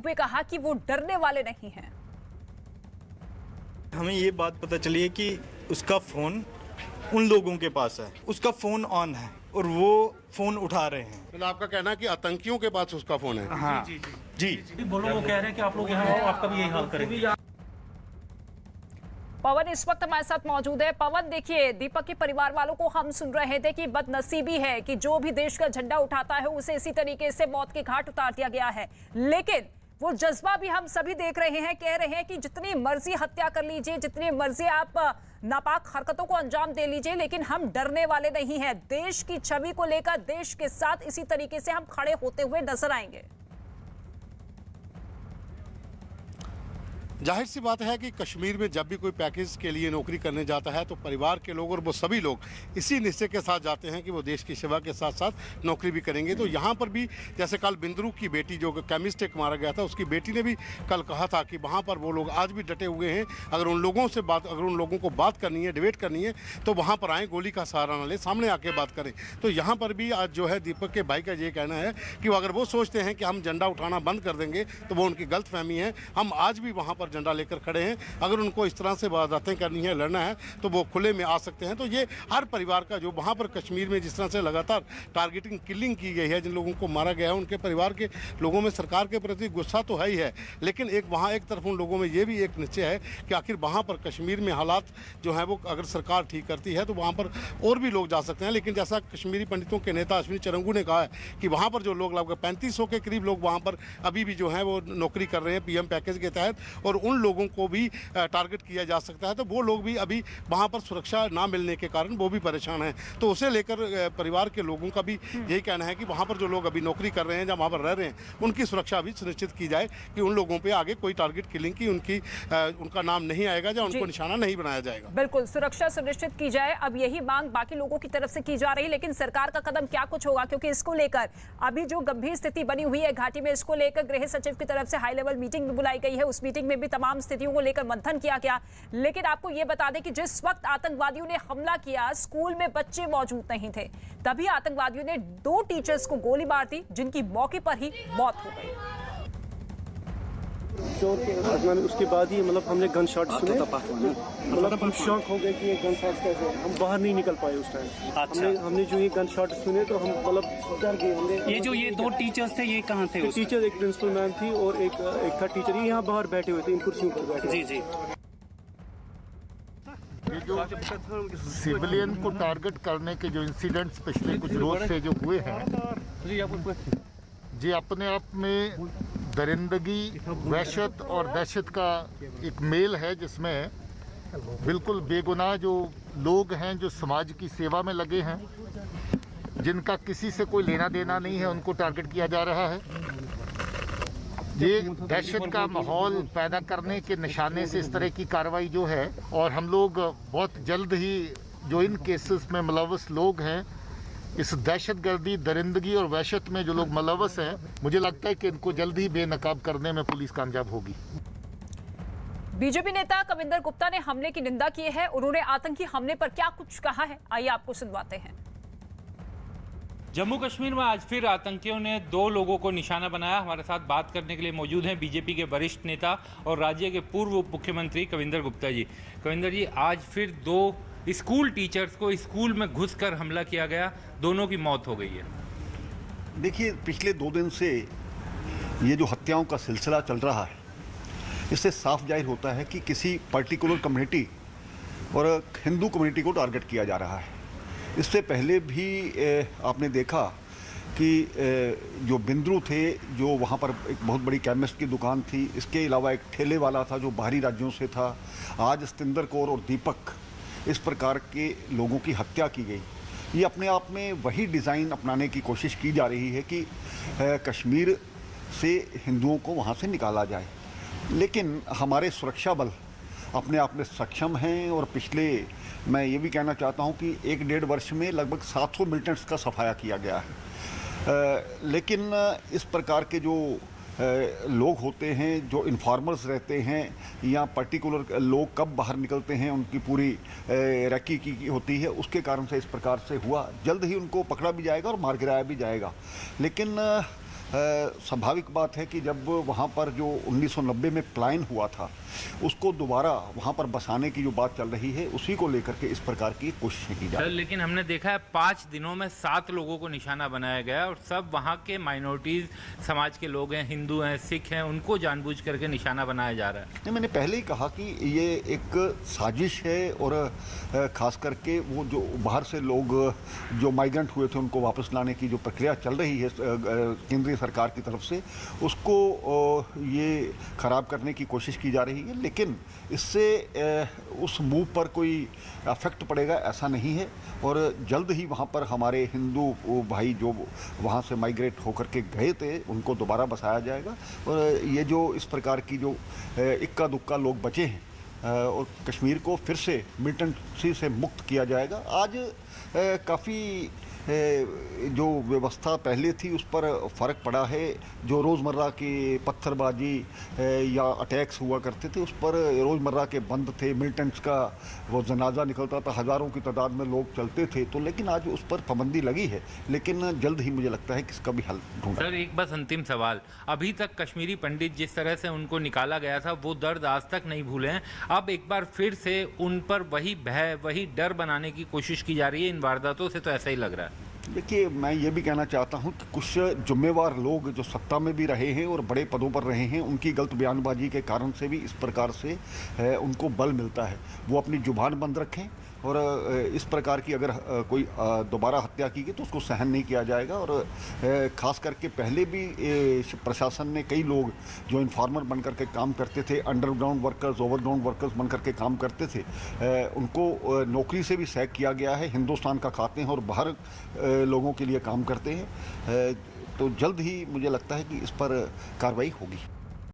हुए कहा कि वो डरने वाले नहीं हैं। हमें ये बात पता चली है कि उसका फ़ोन उन लोगों के पास है, उसका फ़ोन ऑन है और वो फ़ोन उठा रहे हैं। मतलब आपका कहना है कि आतंकियों के पास उसका फ़ोन है? हाँ जी। बोलो, वो कह रहे हैं कि आप लोग यहाँ आओ, आपका भी यही हाल करेंगे। पवन इस वक्त हमारे साथ मौजूद है। पवन, देखिए, दीपक के परिवार वालों को हम सुन रहे थे कि बदनसीबी है कि जो भी देश का झंडा उठाता है उसे इसी तरीके से मौत के घाट उतार दिया गया है, लेकिन वो जज्बा भी हम सभी देख रहे हैं। कह रहे हैं कि जितनी मर्जी हत्या कर लीजिए, जितनी मर्जी आप नापाक हरकतों को अंजाम दे लीजिए, लेकिन हम डरने वाले नहीं हैं। देश की छवि को लेकर देश के साथ इसी तरीके से हम खड़े होते हुए नजर आएंगे। जाहिर सी बात है कि कश्मीर में जब भी कोई पैकेज के लिए नौकरी करने जाता है तो परिवार के लोग और वो सभी लोग इसी निश्चय के साथ जाते हैं कि वो देश की सेवा के साथ साथ नौकरी भी करेंगे। तो यहाँ पर भी जैसे कल बिंद्रू की बेटी जो केमिस्ट एक मारा गया था, उसकी बेटी ने भी कल कहा था कि वहाँ पर वो लोग आज भी डटे हुए हैं। अगर उन लोगों को बात करनी है, डिबेट करनी है, तो वहाँ पर आएँ, गोली का सहारा न ले, सामने आके बात करें। तो यहाँ पर भी आज जो है दीपक के भाई का ये कहना है कि अगर वो सोचते हैं कि हम झंडा उठाना बंद कर देंगे तो वो उनकी गलत फहमी है। हम आज भी वहाँ पर झंडा लेकर खड़े हैं। अगर उनको इस तरह से बातें करनी है, लड़ना है, तो वो खुले में आ सकते हैं। तो ये हर परिवार का जो वहाँ पर कश्मीर में जिस तरह से लगातार टारगेटिंग किलिंग की गई है, जिन लोगों को मारा गया है, उनके परिवार के लोगों में सरकार के प्रति गुस्सा तो है ही है, लेकिन एक तरफ उन लोगों में ये भी एक निश्चय है कि आखिर वहाँ पर कश्मीर में हालात जो है वो अगर सरकार ठीक करती है तो वहाँ पर और भी लोग जा सकते हैं। लेकिन जैसा कश्मीरी पंडितों के नेता अश्विनी चरंगू ने कहा है कि वहाँ पर जो लोग लगभग 3500 के करीब लोग वहाँ पर अभी भी जो है वो नौकरी कर रहे हैं पीएम पैकेज के तहत, और उन लोगों को भी टारगेट किया जा सकता है। तो वो लोग भी अभी वहाँ पर सुरक्षा ना मिलने के कारण वो भी परेशान हैं। तो उसे लेकर परिवार के लोगों का भी यही कहना है कि वहाँ पर जो लोग अभी नौकरी कर रहे हैं या वहाँ पर रह रहे हैं, उनकी सुरक्षा भी सुनिश्चित की जाए कि उन लोगों पे आगे कोई टारगेट किलिंग की उनका नाम नहीं आएगा या उनको निशाना नहीं बनाया जाएगा। बिल्कुल, सुरक्षा सुनिश्चित की जाए। अब यही मांग बाकी लोगों की तरफ से की जा रही, लेकिन सरकार का कदम क्या कुछ होगा, क्योंकि इसको लेकर अभी जो गंभीर स्थिति बनी हुई है घाटी में, इसको लेकर गृह सचिव की तरफ से हाई लेवल मीटिंग बुलाई गई है। उस मीटिंग में भी तमाम स्थितियों को लेकर मंथन किया गया। लेकिन आपको यह बता दें कि जिस वक्त आतंकवादियों ने हमला किया, स्कूल में बच्चे मौजूद नहीं थे, तभी आतंकवादियों ने 2 टीचर्स को गोली मार दी, जिनकी मौके पर ही मौत हो गई। उसके बाद ही मतलब हमने गन शॉट सुने, मतलब हम शॉक हो गए कि ये गन शॉट कैसे, हम बाहर नहीं निकल पाए उस टाइम। हमने जो ये गन शॉट सुने तो हम मतलब डर गए। हमने ये 2 टीचर्स थे, ये कहाँ थे? टीचर, एक प्रिंसिपल मैम थी और एक था टीचर, ये यहाँ बाहर बैठे हुए थे, इन कुर्सियों पर बैठे। जी। ये जो सिविलियन को टारगेट करने के जो इंसिडेंट्स पिछले कुछ रोज से जो हुए हैं, ये अपने आप में दरिंदगी, वहशत और दहशत का एक मेल है, जिसमें बिल्कुल बेगुनाह जो लोग हैं, जो समाज की सेवा में लगे हैं, जिनका किसी से कोई लेना देना नहीं है, उनको टारगेट किया जा रहा है। ये दहशत का माहौल पैदा करने के निशाने से इस तरह की कार्रवाई जो है, और हम लोग बहुत जल्द ही जो इन केसेस में मुलव्वस लोग हैं, इस दहशतगर्दी, दरिंदगी और वहशत में जो लोग मुलव्वस हैं, मुझे लगता है कि इनको जल्द ही बेनकाब करने में पुलिस कामयाब होगी। बीजेपी नेता कविंदर गुप्ता ने हमले की निंदा की है। उन्होंने आतंकी हमले पर क्या कुछ कहा है, आइए आपको सुनवाते हैं। जम्मू कश्मीर में आज फिर आतंकियों ने 2 लोगों को निशाना बनाया। हमारे साथ बात करने के लिए मौजूद हैं बीजेपी के वरिष्ठ नेता और राज्य के पूर्व मुख्यमंत्री कविंदर गुप्ता जी। कविंदर जी, आज फिर 2 स्कूल टीचर्स को स्कूल में घुसकर हमला किया गया, दोनों की मौत हो गई है। देखिए, पिछले 2 दिन से ये जो हत्याओं का सिलसिला चल रहा है, इससे साफ जाहिर होता है कि किसी पर्टिकुलर कम्युनिटी और हिंदू कम्युनिटी को टारगेट किया जा रहा है। इससे पहले भी आपने देखा कि जो बिंद्रू थे, जो वहाँ पर एक बहुत बड़ी केमिस्ट की दुकान थी, इसके अलावा एक ठेले वाला था जो बाहरी राज्यों से था। आज सतिंदर कौर और दीपक, इस प्रकार के लोगों की हत्या की गई। ये अपने आप में वही डिज़ाइन अपनाने की कोशिश की जा रही है कि कश्मीर से हिंदुओं को वहाँ से निकाला जाए। लेकिन हमारे सुरक्षा बल अपने आप में सक्षम हैं, और पिछले, मैं ये भी कहना चाहता हूँ कि 1-1.5 वर्ष में लगभग 700 मिलिटेंट्स का सफाया किया गया है। लेकिन इस प्रकार के जो लोग होते हैं, जो इन्फॉर्मर्स रहते हैं, या पर्टिकुलर लोग कब बाहर निकलते हैं, उनकी पूरी रैकी की होती है, उसके कारण से इस प्रकार से हुआ। जल्द ही उनको पकड़ा भी जाएगा और मार गिराया भी जाएगा। लेकिन स्वाभाविक बात है कि जब वहाँ पर जो 1990 में पलायन हुआ था उसको दोबारा वहाँ पर बसाने की जो बात चल रही है उसी को लेकर के इस प्रकार की कोशिशें की जा रही हैं। लेकिन हमने देखा है 5 दिनों में 7 लोगों को निशाना बनाया गया और सब वहाँ के माइनॉरिटीज समाज के लोग हैं, हिंदू हैं, सिख हैं, उनको जानबूझ करके निशाना बनाया जा रहा है। नहीं, मैंने पहले ही कहा कि ये एक साजिश है और ख़ास करके वो जो बाहर से लोग जो माइग्रेंट हुए थे उनको वापस लाने की जो प्रक्रिया चल रही है केंद्रीय सरकार की तरफ से उसको ये ख़राब करने की कोशिश की जा रही है। लेकिन इससे उस मूव पर कोई इफेक्ट पड़ेगा ऐसा नहीं है और जल्द ही वहाँ पर हमारे हिंदू भाई जो वहाँ से माइग्रेट होकर के गए थे उनको दोबारा बसाया जाएगा और ये जो इस प्रकार की जो इक्का दुक्का लोग बचे हैं और कश्मीर को फिर से मिलिटेंसी से मुक्त किया जाएगा। आज काफ़ी जो व्यवस्था पहले थी उस पर फ़र्क पड़ा है। जो रोज़मर्रा की पत्थरबाजी या अटैक्स हुआ करते थे उस पर रोज़मर्रा के बंद थे, मिलिटेंट्स का वो जनाजा निकलता था, हज़ारों की तादाद में लोग चलते थे तो लेकिन आज उस पर पाबंदी लगी है। लेकिन जल्द ही मुझे लगता है कि इसका भी हल ढूंढा। सर एक बस अंतिम सवाल, अभी तक कश्मीरी पंडित जिस तरह से उनको निकाला गया था वो दर्द आज तक नहीं भूले हैं। अब एक बार फिर से उन पर वही भय, वही डर बनाने की कोशिश की जा रही है। इन वारदातों से तो ऐसा ही लग रहा है। देखिए, मैं ये भी कहना चाहता हूँ कि कुछ जिम्मेवार लोग जो सत्ता में भी रहे हैं और बड़े पदों पर रहे हैं उनकी गलत बयानबाजी के कारण से भी इस प्रकार से उनको बल मिलता है। वो अपनी जुबान बंद रखें और इस प्रकार की अगर कोई दोबारा हत्या की गई तो उसको सहन नहीं किया जाएगा। और ख़ास करके पहले भी प्रशासन ने कई लोग जो इन्फॉर्मर बन करके काम करते थे, अंडरग्राउंड वर्कर्स, ओवरग्राउंड वर्कर्स बन करके काम करते थे, उनको नौकरी से भी सैक किया गया है। हिंदुस्तान का खाते हैं और बाहर लोगों के लिए काम करते हैं। तो जल्द ही मुझे लगता है कि इस पर कार्रवाई होगी।